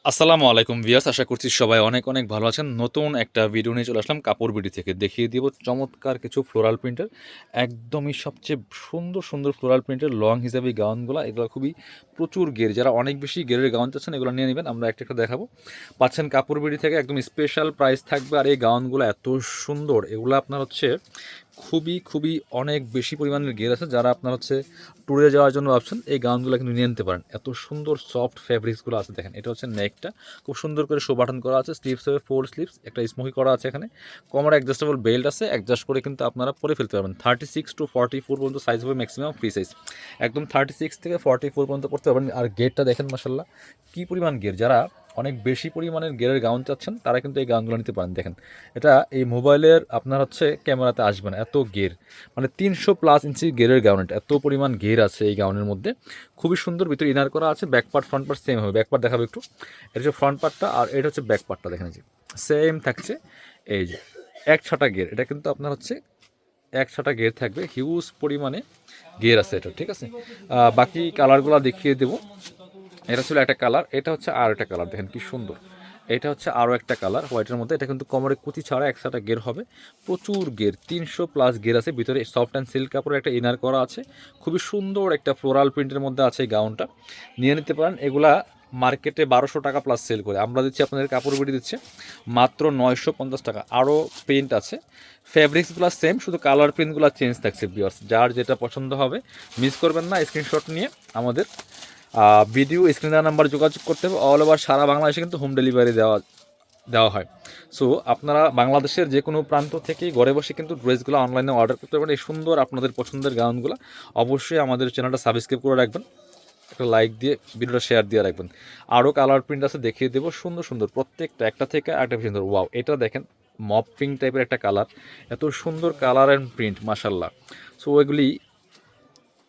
আসসালামু আলাইকুম ভিউয়ার্স, আশা করছি সবাই অনেক অনেক ভালো আছেন। নতুন একটা ভিডিও নিয়ে চলে আসলাম কাপড় বিডি থেকে। দেখিয়ে দিব চমৎকার কিছু ফ্লোরাল প্রিন্টের একদমই সবচেয়ে সুন্দর সুন্দর ফ্লোরাল প্রিন্টের লং হিসাবে গাউনগুলো। এগুলো খুবই প্রচুর গের, যারা অনেক বেশি গেরের গাউন চাচ্ছেন এগুলো নিয়ে নেবেন। আমরা একটা একটা দেখাবো, পাচ্ছেন কাপড় বিডি থেকে, একদম স্পেশাল প্রাইস থাকবে। আর এই গাউনগুলো এত সুন্দর, এগুলো আপনার হচ্ছে খুবই খুবই অনেক বেশি পরিমাণের গের আছে। যারা আপনার হচ্ছে ট্যুরে যাওয়ার জন্য ভাবছেন এই গাউনগুলো কিন্তু নিয়ে নিতে পারেন। এত সুন্দর সফট ফ্যাব্রিক্সগুলো আছে, দেখেন এটা হচ্ছে নেকটা খুব সুন্দর করে শো বাটন করা আছে, স্লিভস হবে 4 স্লিভস, একটা স্মোকি করা আছে এখানে, কমর অ্যাডজাস্টেবল বেল্ট আছে, অ্যাডজাস্ট করে কিন্তু আপনারা পরে ফেলতে পারবেন। 36 to 44 পর্যন্ত সাইজ হবে, ম্যাক্সিমাম ফ্রি সাইজ, একদম 36 থেকে 44 পর্যন্ত পড়তে পারবেন। আর গেরটা দেখেন মাসাল্লাহ কী পরিমাণ গের, যারা অনেক বেশি পরিমাণের গেরের গাউন চাচ্ছেন তারা কিন্তু এই গাউনগুলো নিতে পারেন। দেখেন এটা এই মোবাইলের আপনার হচ্ছে ক্যামেরাতে আসবে না, এত গের, মানে 300+ ইঞ্চি গেরের গাউন, এটা এত পরিমাণ গের আছে এই গাউনের মধ্যে। খুবই সুন্দর, ভিতরে ইনার করা আছে, back part front part same হবে। ব্যাক পার্ট দেখাবো একটু, এটা হচ্ছে ফ্রন্ট পার্টটা আর এটা হচ্ছে ব্যাক পার্টটা, দেখেন যে সেম থাকছে। এই যে এক ছাটা গের, এটা কিন্তু আপনার হচ্ছে এক ছাটা গের থাকবে, হিউজ পরিমাণে গের আছে এটা, ঠিক আছে। বাকি কালারগুলো দেখিয়ে দেবো। এটা ছিল একটা কালার, এটা হচ্ছে আর একটা কালার, দেখেন কি সুন্দর। এটা হচ্ছে আরও একটা কালার হোয়াইটের মধ্যে, এটা কিন্তু কোমরে কুচি ছাড়া একসাথে গের হবে, প্রচুর গের, 300+ গের আছে। ভিতরে সফট অ্যান্ড সিল্ক কাপড়ের একটা ইনার করা আছে, খুবই সুন্দর একটা ফ্লোরাল প্রিন্টের মধ্যে আছে এই গাউনটা, নিয়ে নিতে পারেন। এগুলা মার্কেটে 1200 টাকা প্লাস সেল করে, আমরা দিচ্ছি আপনাদের কাপড় বিড়ি দিচ্ছে মাত্র 950 টাকা। আরও প্রিন্ট আছে, ফ্যাব্রিক্সগুলো সেম, শুধু কালার প্রিন্টগুলো চেঞ্জ থাকছে। ভিউয়ার্স, যার যেটা পছন্দ হবে মিস করবেন না, স্ক্রিনশট নিয়ে আমাদের ভিডিও স্ক্রিন দেওয়া নাম্বার যোগাযোগ করতে হবে। অল ওভার সারা বাংলাদেশে কিন্তু হোম ডেলিভারি দেওয়া দেওয়া হয়। সো আপনারা বাংলাদেশের যে কোনো প্রান্ত থেকেই ঘরে বসে কিন্তু ড্রেসগুলো অনলাইনে অর্ডার করতে পারেন। এই সুন্দর আপনাদের পছন্দের গাউনগুলো অবশ্যই আমাদের চ্যানেলটা সাবস্ক্রাইব করে রাখবেন, একটা লাইক দিয়ে ভিডিওটা শেয়ার দিয়ে রাখবেন। আরও কালার প্রিন্ট আছে, দেখিয়ে দেবো, সুন্দর সুন্দর প্রত্যেকটা, একটা থেকে একটা সুন্দর। ওয়াও, এটা দেখেন মপ পিঙ্ক টাইপের একটা কালার, এত সুন্দর কালার অ্যান্ড প্রিন্ট মাশাল্লাহ। সো এগুলি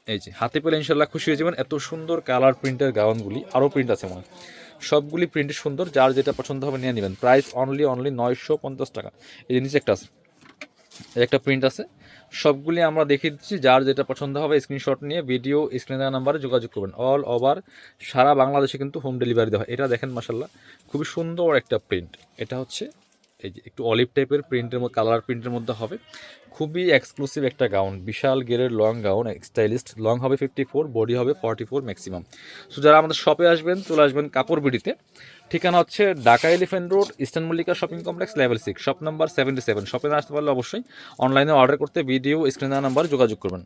এই যে হাতে পেলে ইনশাল্লাহ খুশি হয়ে যাবেন। এত সুন্দর কালার প্রিন্টের গাউনগুলি, আরও প্রিন্ট আছে মনে হয়, সবগুলি প্রিন্ট সুন্দর, যার যেটা পছন্দ হবে নিয়ে নেবেন। প্রাইস অনলি 950 টাকা। এই যে নিচে একটা আছে, একটা প্রিন্ট আছে, সবগুলি আমরা দেখিয়ে দিচ্ছি। যার যেটা পছন্দ হবে স্ক্রিনশট নিয়ে ভিডিও স্ক্রিনে দেওয়া নাম্বারে যোগাযোগ করবেন। অল ওভার সারা বাংলাদেশে কিন্তু হোম ডেলিভারি দেওয়া হয়। এটা দেখেন মাসাল্লাহ খুবই সুন্দর একটা প্রিন্ট, এটা হচ্ছে এই যে একটু অলিভ টাইপের প্রিন্টের মধ্যে, কালার প্রিন্টের মধ্যে হবে, খুবই এক্সক্লুসিভ একটা গাউন, বিশাল গেরের লং গাউন, স্টাইলিস্ট। লং হবে 54, বডি হবে 44 ম্যাক্সিমাম। সো যারা আমাদের শপে আসবেন চলে আসবেন কাপড় বিডিতে। ঠিকানা হচ্ছে Dhaka elephant road, eastern Mallika shopping complex, level 6, shop number 77। শপে না আসতে পারলে অবশ্যই অনলাইনে অর্ডার করতে ভিডিও স্ক্রিনে নাম্বারে যোগাযোগ করবেন।